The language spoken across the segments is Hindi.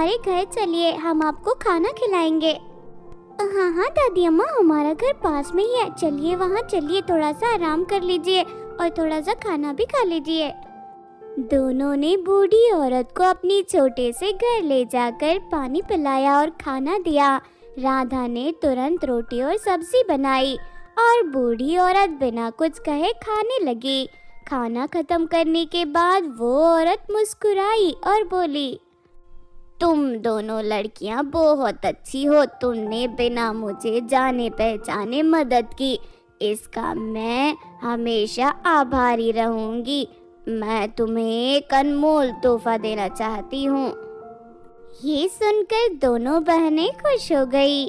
हमारे घर चलिए, हम आपको खाना खिलाएंगे। हाँ हाँ दादी अम्मा, हमारा घर पास में ही है, चलिए वहाँ चलिए, थोड़ा सा आराम कर लीजिए और थोड़ा सा खाना भी खा लीजिए। दोनों ने बूढ़ी औरत को अपनी छोटे से घर ले जाकर पानी पिलाया और खाना दिया। राधा ने तुरंत रोटी और सब्जी बनाई और बूढ़ी औरत बिना कुछ कहे खाने लगी। खाना खत्म करने के बाद वो औरत मुस्कुराई और बोली, तुम दोनों लड़कियां बहुत अच्छी हो, तुमने बिना मुझे जाने पहचाने मदद की, इसका मैं हमेशा आभारी रहूंगी। मैं तुम्हें एक अनमोल तोहफा देना चाहती हूँ। ये सुनकर दोनों बहनें खुश हो गई।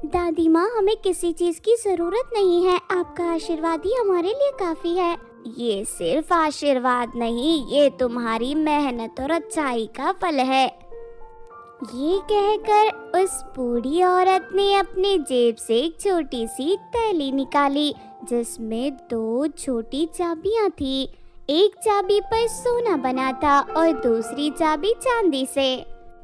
दादी माँ, हमें किसी चीज की जरूरत नहीं है, आपका आशीर्वाद ही हमारे लिए काफी है। ये सिर्फ आशीर्वाद नहीं, ये तुम्हारी मेहनत और अच्छाई का फल है। ये कहकर उस बूढ़ी औरत ने अपनी जेब से एक छोटी सी थैली निकाली जिसमें 2 छोटी चाबियां थी। एक चाबी पर सोना बना था और दूसरी चाबी चांदी से।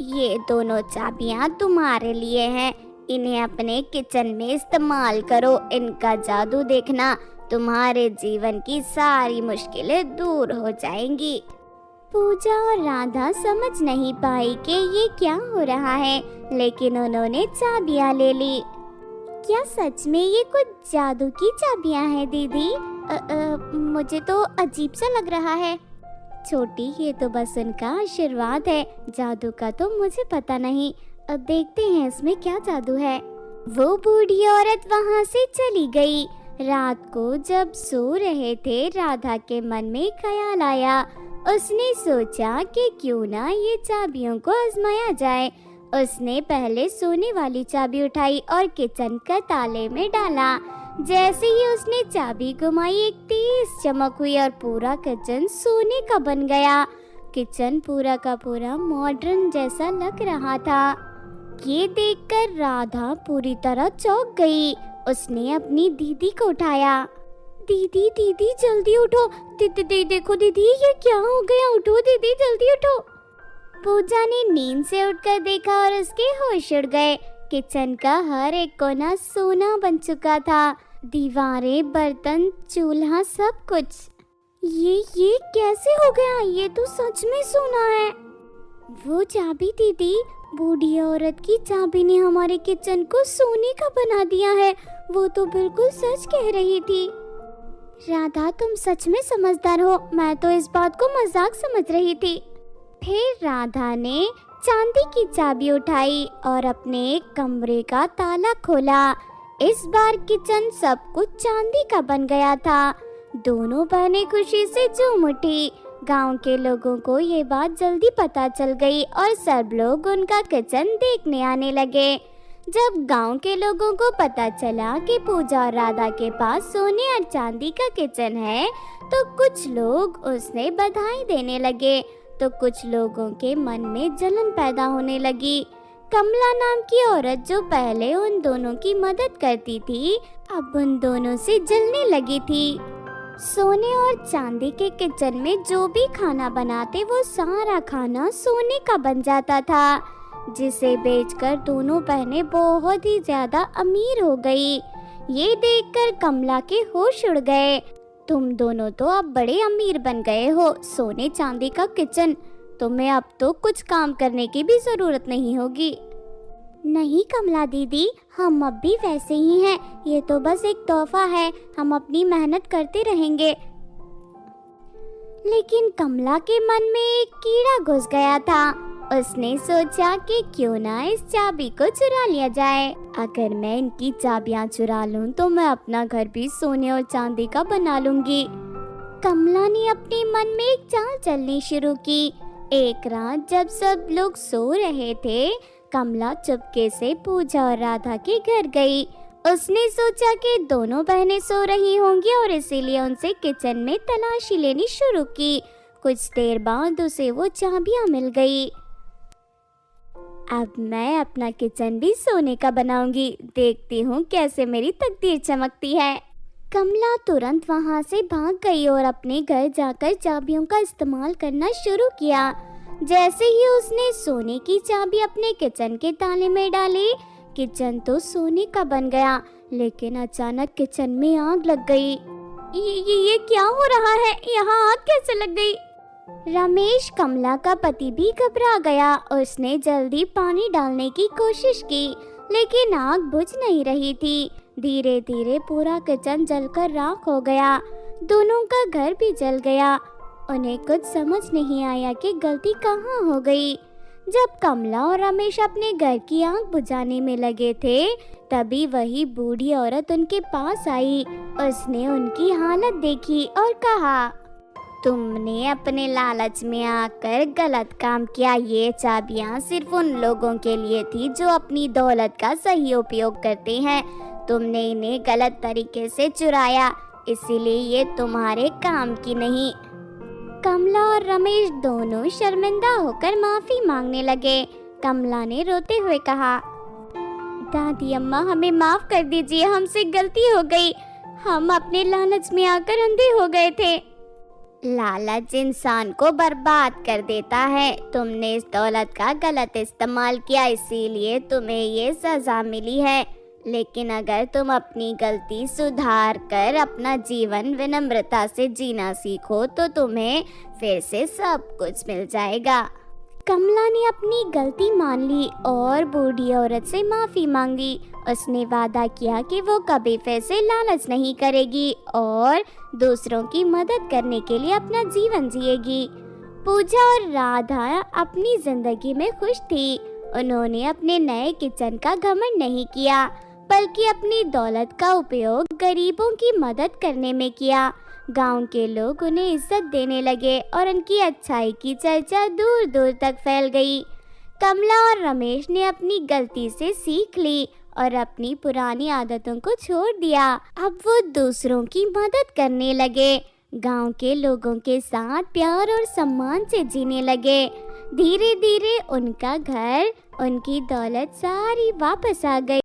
ये दोनों चाबियां तुम्हारे लिए हैं, इन्हें अपने किचन में इस्तेमाल करो। इनका जादू देखना, तुम्हारे जीवन की सारी मुश्किलें दूर हो जाएंगी। पूजा और राधा समझ नहीं पाई कि ये क्या हो रहा है, लेकिन उन्होंने चाबियां ले ली। क्या सच में ये कुछ जादू की चाबियां हैं दीदी? मुझे तो अजीब सा लग रहा है। छोटी, ये तो बस उनका आशीर्वाद है, जादू का तो मुझे पता नहीं। अब देखते हैं इसमें क्या जादू है। वो बूढ़ी औरत वहाँ से चली गई। रात को जब सो रहे थे, राधा के मन में ख्याल आया। उसने सोचा कि क्यों ना ये चाबियों को आजमाया जाए। उसने पहले सोने वाली चाबी उठाई और किचन का ताले में डाला। जैसे ही उसने चाबी घुमाई, एक तेज चमक हुई और पूरा किचन सोने का बन गया। किचन पूरा का पूरा मॉडर्न जैसा लग रहा था। ये देखकर राधा पूरी तरह चौंक गई। उसने अपनी दीदी को उठाया। दीदी दीदी जल्दी उठो, दीदी देखो दीदी, ये क्या हो गया, उठो दीदी जल्दी उठो। पूजा ने नींद से उठकर देखा और उसके होश उड़ गए। किचन का हर एक कोना सोना बन चुका था, दीवारें, बर्तन, चूल्हा, सब कुछ। ये कैसे हो गया? ये तो सच में सोना है। वो चाबी दीदी, बूढ़ी औरत की चाबी ने हमारे किचन को सोने का बना दिया है। वो तो बिल्कुल सच कह रही थी। राधा, तुम सच में समझदार हो, मैं तो इस बात को मजाक समझ रही थी। फिर राधा ने चांदी की चाबी उठाई और अपने एक कमरे का ताला खोला। इस बार किचन सब कुछ चांदी का बन गया था। दोनों बहनें खुशी से झूम उठी। गांव के लोगों को ये बात जल्दी पता चल गई और सब लोग उनका किचन देखने आने लगे। जब गांव के लोगों को पता चला कि पूजा और राधा के पास सोने और चांदी का किचन है, तो कुछ लोग उसने बधाई देने लगे, तो कुछ लोगों के मन में जलन पैदा होने लगी। कमला नाम की औरत, जो पहले उन दोनों की मदद करती थी, अब उन दोनों से जलने लगी थी। सोने और चांदी के किचन में जो भी खाना बनाते, वो सारा खाना सोने का बन जाता था, जिसे बेचकर दोनों बहनें बहुत ही ज्यादा अमीर हो गई। ये देखकर कमला के होश उड़ गए। तुम दोनों तो अब बड़े अमीर बन गए हो, सोने चांदी का किचन, तुम्हें अब तो कुछ काम करने की भी जरूरत नहीं होगी। नहीं कमला दीदी, हम अब भी वैसे ही हैं, ये तो बस एक तोहफा है, हम अपनी मेहनत करते रहेंगे। लेकिन कमला के मन में एक कीड़ा घुस गया था। उसने सोचा कि क्यों ना इस चाबी को चुरा लिया जाए। अगर मैं इनकी चाबियां चुरा लूं तो मैं अपना घर भी सोने और चांदी का बना लूंगी। कमला ने अपने मन में एक चाल चलनी शुरू की। एक रात जब सब लोग सो रहे थे, कमला चुपके से पूजा और राधा के घर गई। उसने सोचा कि दोनों बहनें सो रही होंगी और इसीलिए उनसे किचन में तलाशी लेनी शुरू की। कुछ देर बाद उसे वो चाबियां मिल गई। अब मैं अपना किचन भी सोने का बनाऊंगी, देखती हूँ कैसे मेरी तकदीर चमकती है। कमला तुरंत वहाँ से भाग गई और अपने घर जाकर चाबियों का इस्तेमाल करना शुरू किया। जैसे ही उसने सोने की चाबी अपने किचन के ताले में डाली, किचन तो सोने का बन गया, लेकिन अचानक किचन में आग लग गई। ये क्या हो रहा है? यहाँ आग कैसे लग गई? रमेश, कमला का पति, भी घबरा गया। उसने जल्दी पानी डालने की कोशिश की, लेकिन आग बुझ नहीं रही थी। धीरे धीरे पूरा किचन जलकर राख हो गया। दोनों का घर भी जल गया। उन्हें कुछ समझ नहीं आया कि गलती कहाँ हो गई। जब कमला और रमेश अपने घर की आग बुझाने में लगे थे, तभी वही बूढ़ी औरत उनके पास आई। उसने उनकी हालत देखी और कहा, तुमने अपने लालच में आकर गलत काम किया। ये चाबियां सिर्फ उन लोगों के लिए थी जो अपनी दौलत का सही उपयोग करते हैं। तुमने इन्हें गलत तरीके से चुराया, इसीलिए ये तुम्हारे काम की नहीं। कमला और रमेश दोनों शर्मिंदा होकर माफी मांगने लगे। कमला ने रोते हुए कहा, दादी अम्मा, हमें माफ कर दीजिए, हमसे गलती हो गई। हम अपने लालच में आकर अंधे हो गए थे। लालच इंसान को बर्बाद कर देता है। तुमने इस दौलत का गलत इस्तेमाल किया, इसीलिए तुम्हें ये सजा मिली है। लेकिन अगर तुम अपनी गलती सुधार कर अपना जीवन विनम्रता से जीना सीखो तो तुम्हें फिर से सब कुछ मिल जाएगा। कमला ने अपनी गलती मान ली और बूढ़ी औरत से माफी मांगी। उसने वादा किया कि वो कभी फिर से लालच नहीं करेगी और दूसरों की मदद करने के लिए अपना जीवन जिएगी। पूजा और राधा अपनी जिंदगी में खुश थी। उन्होंने अपने नए किचन का घमंड नहीं किया, बल्कि अपनी दौलत का उपयोग गरीबों की मदद करने में किया। गांव के लोग उन्हें इज्जत देने लगे और उनकी अच्छाई की चर्चा दूर दूर तक फैल गई। कमला और रमेश ने अपनी गलती से सीख ली और अपनी पुरानी आदतों को छोड़ दिया। अब वो दूसरों की मदद करने लगे, गांव के लोगों के साथ प्यार और सम्मान से जीने लगे। धीरे धीरे उनका घर, उनकी दौलत सारी वापस आ गई।